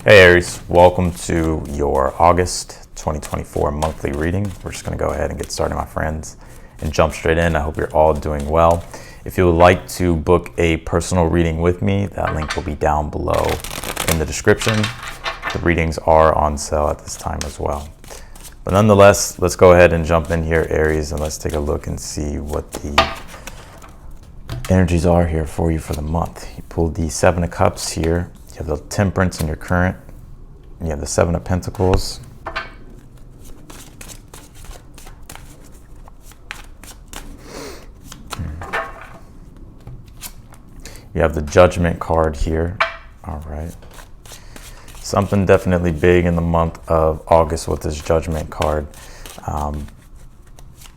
Hey Aries, welcome to your August 2024 monthly reading. We're just going to go ahead and get started, my friends, and jump straight in. I hope you're all doing well. If you would like to book a personal reading with me, that link will be down below in the description. The readings are on sale at this time as well. But nonetheless, let's go ahead and jump in here, Aries, and let's take a look and see what the energies are here for you for the month. You pulled the Seven of Cups here. You have the Temperance in your current. You have the Seven of Pentacles. You have the Judgment card here. All right. Something definitely big in the month of August with this Judgment card.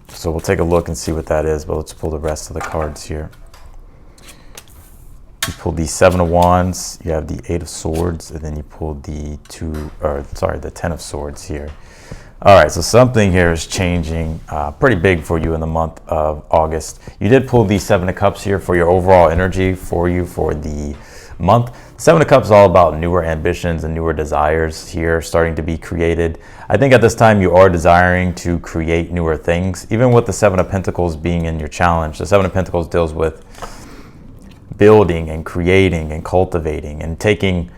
So we'll take a look and see what that is, but let's pull the rest of the cards here. You pulled the Seven of Wands, you have the Eight of Swords, and then you pulled the the Ten of Swords here. All right, so something here is changing pretty big for you in the month of August. You did pull the Seven of Cups here for your overall energy for you for the month. Seven of Cups is all about newer ambitions and newer desires here starting to be created. I think at this time you are desiring to create newer things, even with the Seven of Pentacles being in your challenge. The Seven of Pentacles deals with building and creating and cultivating and taking,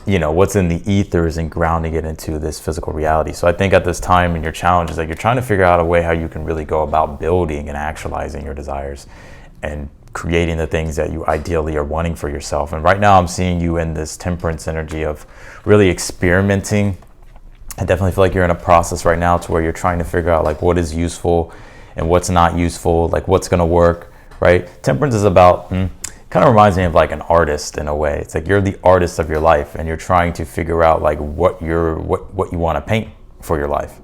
what's in the ethers and grounding it into this physical reality. So I think at this time in your challenge is like you're trying to figure out a way how you can really go about building and actualizing your desires and creating the things that you ideally are wanting for yourself. And right now I'm seeing you in this Temperance energy of really experimenting. I definitely feel like you're in a process right now to where you're trying to figure out like what is useful and what's not useful, like what's going to work, right? Temperance is about kind of reminds me of like an artist in a way. It's like you're the artist of your life and you're trying to figure out like what you want to paint for your life,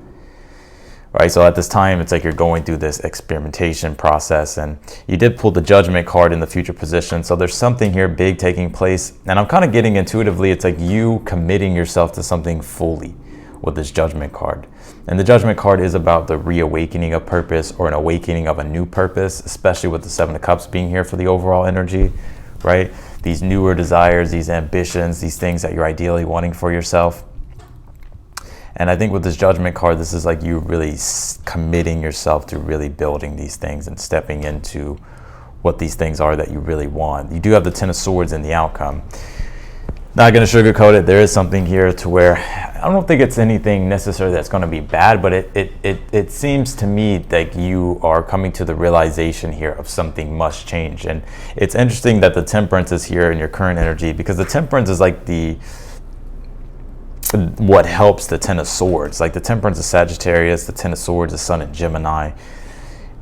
right? So at this time it's like you're going through this experimentation process, and you did pull the Judgment card in the future position, so there's something here big taking place, and I'm kind of getting intuitively it's like you committing yourself to something fully with this Judgment card. And the Judgment card is about the reawakening of purpose or an awakening of a new purpose, especially with the Seven of Cups being here for the overall energy, right? These newer desires, these ambitions, these things that you're ideally wanting for yourself. And I think with this Judgment card, this is like you really committing yourself to really building these things and stepping into what these things are that you really want. You do have the Ten of Swords in the outcome. Not going to sugarcoat it. There is something here to where I don't think it's anything necessarily that's going to be bad, but it seems to me like you are coming to the realization here of something must change. And it's interesting that the Temperance is here in your current energy, because the Temperance is like what helps the Ten of Swords. Like the Temperance is Sagittarius, the Ten of Swords is Sun in Gemini.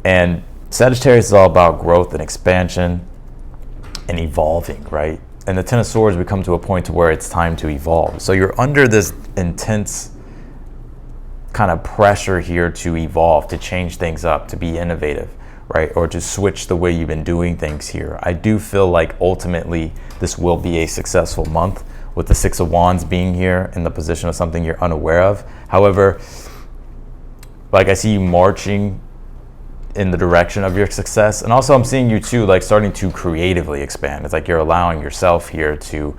And Sagittarius is all about growth and expansion and evolving, right? And the Ten of Swords, we come to a point to where it's time to evolve. So you're under this intense kind of pressure here to evolve, to change things up, to be innovative, right? Or to switch the way you've been doing things here. I do feel like ultimately this will be a successful month with the Six of Wands being here in the position of something you're unaware of. However, like I see you marching in the direction of your success, and also I'm seeing you too like starting to creatively expand. It's like you're allowing yourself here to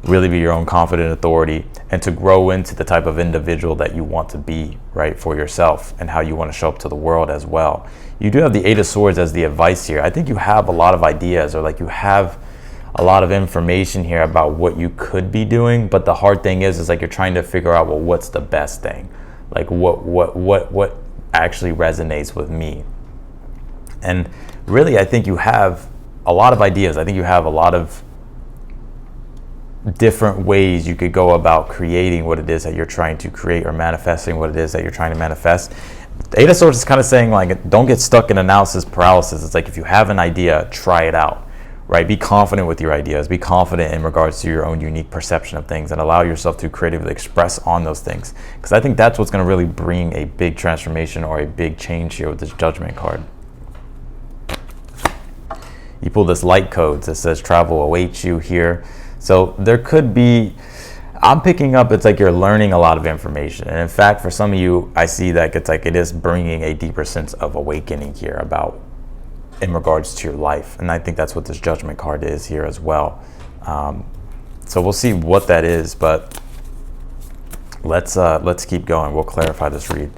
really be your own confident authority and to grow into the type of individual that you want to be, right, for yourself, and how you want to show up to the world as well. You do have the Eight of Swords as the advice here. I think you have a lot of ideas, or like you have a lot of information here about what you could be doing, but the hard thing is like you're trying to figure out, well, what's the best thing? Like what actually resonates with me? And really, I think you have a lot of ideas. I think you have a lot of different ways you could go about creating what it is that you're trying to create, or manifesting what it is that you're trying to manifest. The Eight of Swords is kind of saying like, don't get stuck in analysis paralysis. It's like if you have an idea, try it out, right? Be confident with your ideas. Be confident in regards to your own unique perception of things, and allow yourself to creatively express on those things. Because I think that's what's going to really bring a big transformation or a big change here with this Judgment card. You pull this Light Codes that says travel awaits you here. So there could be, I'm picking up, it's like you're learning a lot of information. And in fact, for some of you, I see that it's like it is bringing a deeper sense of awakening here about in regards to your life. And I think that's what this Judgment card is here as well. So we'll see what that is, but Let's keep going. We'll clarify this read.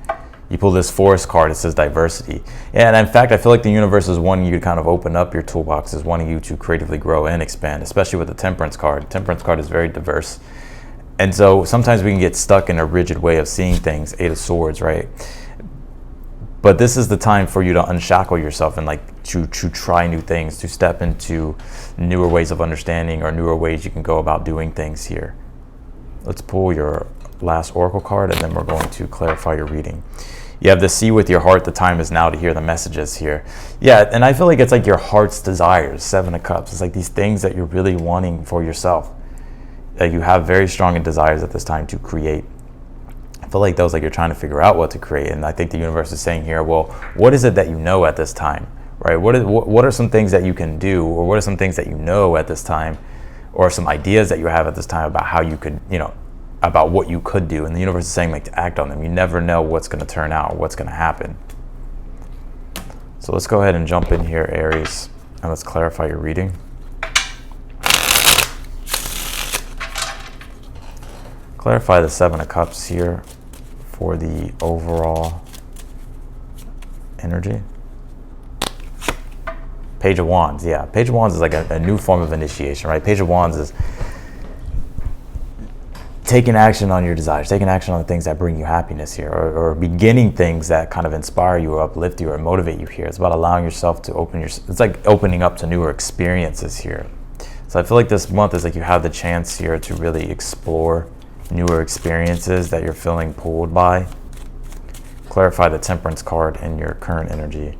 You pull this Forest card, it says diversity. And in fact, I feel like the universe is wanting you to kind of open up your toolbox, is wanting you to creatively grow and expand, especially with the Temperance card. Temperance card is very diverse. And so sometimes we can get stuck in a rigid way of seeing things, Eight of Swords, right? But this is the time for you to unshackle yourself and like to try new things, to step into newer ways of understanding or newer ways you can go about doing things here. Let's pull your last oracle card and then we're going to clarify your reading. You have the see with your heart, the time is now to hear the messages here. Yeah, and I feel like it's like your heart's desires, Seven of Cups. It's like these things that you're really wanting for yourself. That you have very strong desires at this time to create. I feel like those, like you're trying to figure out what to create. And I think the universe is saying here, well, what is it that you know at this time, right? What are some things that you can do, or what are some things that you know at this time, or some ideas that you have at this time about how you could, about what you could do. And the universe is saying like to act on them. You never know what's going to turn out, what's going to happen. So let's go ahead and jump in here, Aries, and let's clarify your reading. Clarify the Seven of Cups here for the overall energy. Page of Wands, yeah. Page of Wands is like a new form of initiation, right? Page of Wands is taking action on your desires, taking action on the things that bring you happiness here, or beginning things that kind of inspire you or uplift you or motivate you here. It's about allowing yourself to it's like opening up to newer experiences here. So I feel like this month is like you have the chance here to really explore newer experiences that you're feeling pulled by. Clarify the Temperance card in your current energy.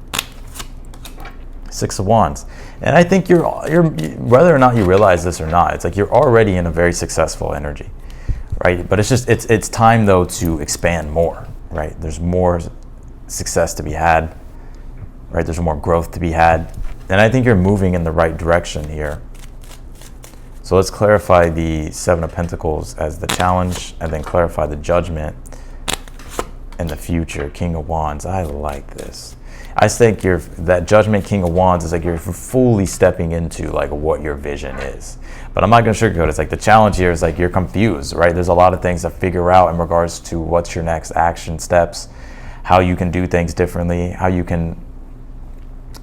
Six of Wands. And I think you're whether or not you realize this or not, it's like you're already in a very successful energy. Right, but it's time though to expand more. Right, there's more success to be had. Right, there's more growth to be had, and I think you're moving in the right direction here. So let's clarify the Seven of Pentacles as the challenge, and then clarify the Judgment and the future. King of Wands. I like this. I think that Judgment, King of Wands, is like you're fully stepping into like what your vision is. But I'm not going to sugarcoat it. It's like the challenge here is like you're confused, right? There's a lot of things to figure out in regards to what's your next action steps, how you can do things differently, how you can,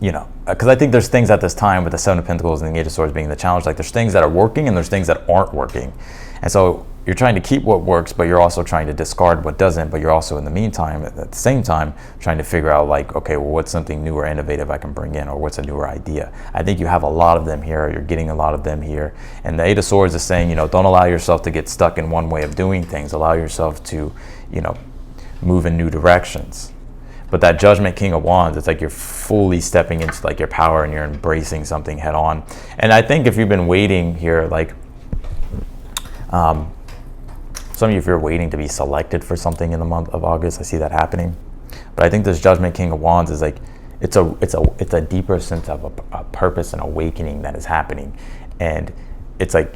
because I think there's things at this time with the Seven of Pentacles and the Eight of Swords being the challenge, like there's things that are working and there's things that aren't working. And so you're trying to keep what works, but you're also trying to discard what doesn't, but you're also in the meantime, at the same time, trying to figure out like, okay, well, what's something new or innovative I can bring in, or what's a newer idea? I think you have a lot of them here, you're getting a lot of them here. And the Eight of Swords is saying, don't allow yourself to get stuck in one way of doing things. Allow yourself to, move in new directions. But that Judgment, King of Wands, it's like you're fully stepping into like your power and you're embracing something head on. And I think if you've been waiting here, like, some of you, if you're waiting to be selected for something in the month of August, I see that happening. But I think this Judgment, King of Wands is like, it's a deeper sense of a purpose and awakening that is happening. And it's like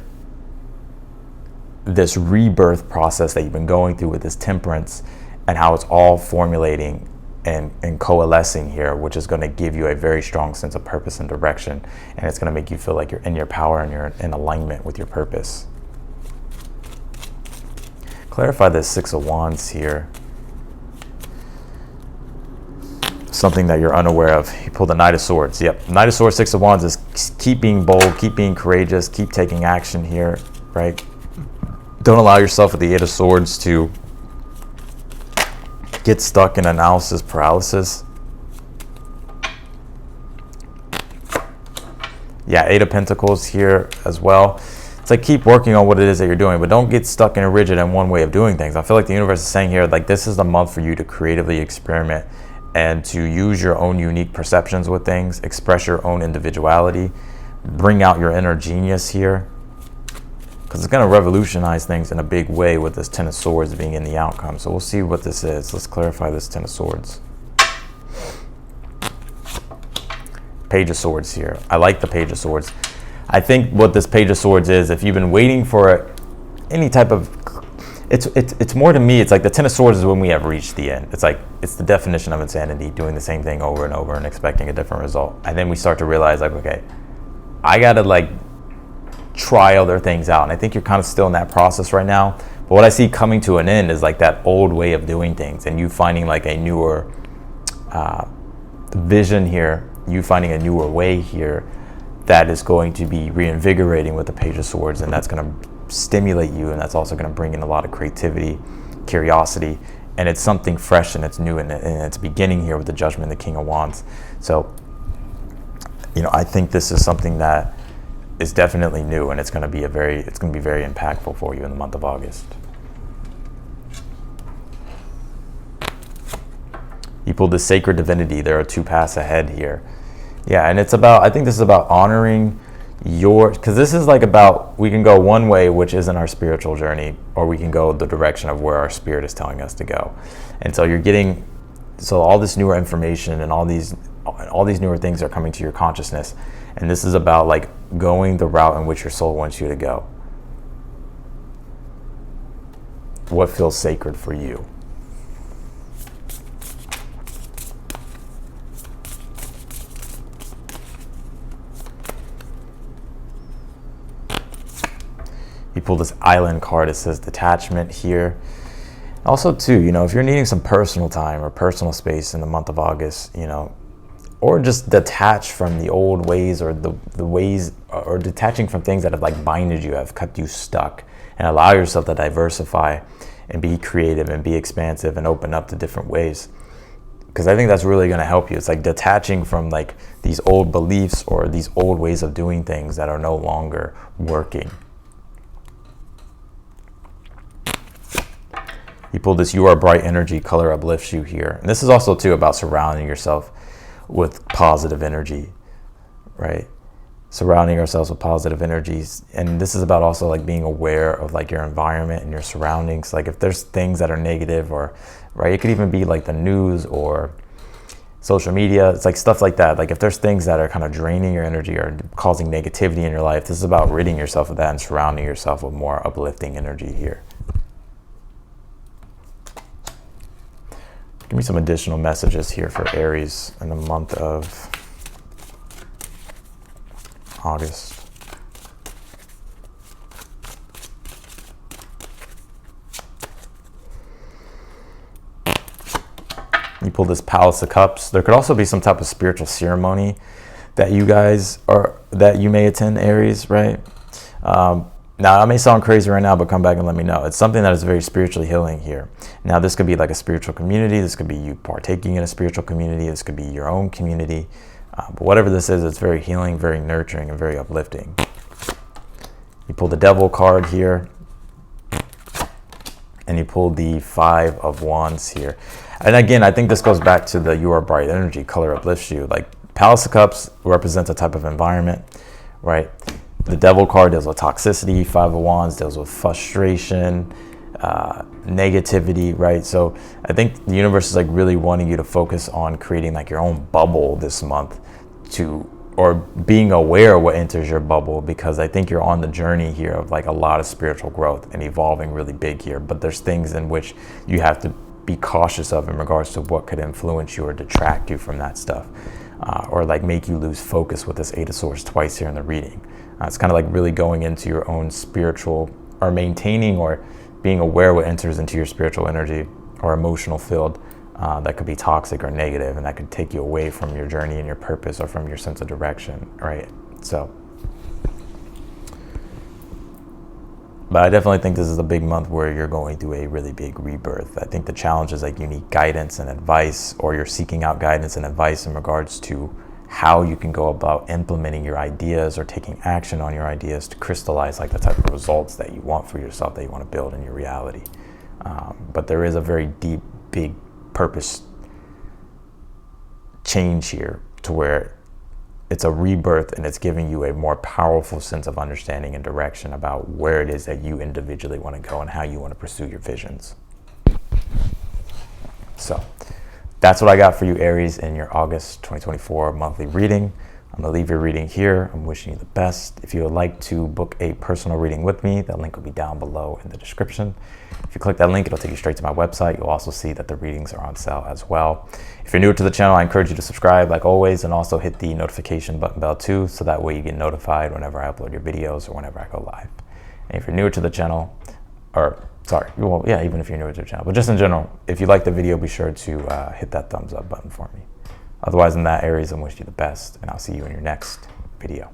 this rebirth process that you've been going through with this Temperance and how it's all formulating and coalescing here, which is going to give you a very strong sense of purpose and direction. And it's going to make you feel like you're in your power and you're in alignment with your purpose. Clarify this Six of Wands here. Something that you're unaware of. You pull the Knight of Swords. Yep, Knight of Swords, Six of Wands is keep being bold, keep being courageous, keep taking action here, right? Don't allow yourself with the Eight of Swords to get stuck in analysis paralysis. Yeah, Eight of Pentacles here as well. It's like keep working on what it is that you're doing, but don't get stuck in a rigid and one way of doing things. I feel like the universe is saying here, like this is the month for you to creatively experiment and to use your own unique perceptions with things, express your own individuality, bring out your inner genius here, because it's going to revolutionize things in a big way with this Ten of Swords being in the outcome. So we'll see what this is. Let's clarify this Ten of Swords. Page of Swords here. I like the Page of Swords. I think what this Page of Swords is, if you've been waiting for any type of, it's more to me, it's like the Ten of Swords is when we have reached the end. It's like, it's the definition of insanity, doing the same thing over and over and expecting a different result. And then we start to realize like, okay, I gotta like try other things out. And I think you're kind of still in that process right now, But what I see coming to an end is like that old way of doing things, and you finding like a newer vision here, you finding a newer way here that is going to be reinvigorating with the Page of Swords, and that's going to stimulate you, and that's also going to bring in a lot of creativity, curiosity, and it's something fresh and it's new, and it's beginning here with the Judgment, the King of Wands. So, you know, I think this is something that is definitely new, and it's going to be very impactful for you in the month of August. You pulled the Sacred Divinity. There are 2 paths ahead here. Yeah, and it's about, I think this is about honoring your, because this is like about, we can go one way, which isn't our spiritual journey, or we can go the direction of where our spirit is telling us to go. And so you're getting, so all this newer information and all these newer things are coming to your consciousness. And this is about like going the route in which your soul wants you to go. What feels sacred for you? You pull this Island card. It says detachment here. Also too, you know, if you're needing some personal time or personal space in the month of August, you know, or just detach from the old ways, or the ways, or detaching from things that have like binded you, have kept you stuck, and allow yourself to diversify and be creative and be expansive and open up to different ways. Because I think that's really going to help you. It's like detaching from like these old beliefs or these old ways of doing things that are no longer working. You pull this You Are Bright Energy, color uplifts you here. And this is also too about surrounding yourself with positive energy, right? Surrounding ourselves with positive energies. And this is about also like being aware of like your environment and your surroundings. Like if there's things that are negative, or right, it could even be like the news or social media. It's like stuff like that. Like if there's things that are kind of draining your energy or causing negativity in your life, this is about ridding yourself of that and surrounding yourself with more uplifting energy here. Give me some additional messages here for Aries in the month of August. You pull this Palace of Cups. There could also be some type of spiritual ceremony that you may attend, Aries, right? Now, I may sound crazy right now, but come back and let me know. It's something that is very spiritually healing here. Now, this could be like a spiritual community. This could be you partaking in a spiritual community. This could be your own community. But whatever this is, it's very healing, very nurturing, and very uplifting. You pull the Devil card here. And you pull the 5 of Wands here. And again, I think this goes back to the You Are Bright Energy, color uplifts you. Like Palace of Cups represents a type of environment, right? The Devil card deals with toxicity. 5 of Wands deals with frustration, negativity, right? So I think the universe is like really wanting you to focus on creating like your own bubble this month, or being aware of what enters your bubble, because I think you're on the journey here of like a lot of spiritual growth and evolving really big here. But there's things in which you have to be cautious of in regards to what could influence you or detract you from that stuff, or like make you lose focus with this 8 of Swords twice here in the reading. It's kind of like really going into your own spiritual, or maintaining or being aware what enters into your spiritual energy or emotional field that could be toxic or negative, and that could take you away from your journey and your purpose, or from your sense of direction, right? So, but I definitely think this is a big month where you're going through a really big rebirth. I think the challenge is like you need guidance and advice, or you're seeking out guidance and advice in regards to how you can go about implementing your ideas or taking action on your ideas to crystallize like the type of results that you want for yourself, that you want to build in your reality. But there is a very deep, big purpose change here, to where it's a rebirth, and it's giving you a more powerful sense of understanding and direction about where it is that you individually want to go and how you want to pursue your visions. So that's what I got for you, Aries, in your August 2024 monthly reading. I'm going to leave your reading here. I'm wishing you the best. If you would like to book a personal reading with me, that link will be down below in the description. If you click that link, it'll take you straight to my website. You'll also see that the readings are on sale as well. If you're new to the channel, I encourage you to subscribe like always, and also hit the notification bell too, so that way you get notified whenever I upload your videos or whenever I go live. And if you're newer to the channel, or Sorry, well, yeah, even if you're new to the channel. But just in general, if you like the video, be sure to hit that thumbs up button for me. Otherwise, in that, Aries, I wish you the best, and I'll see you in your next video.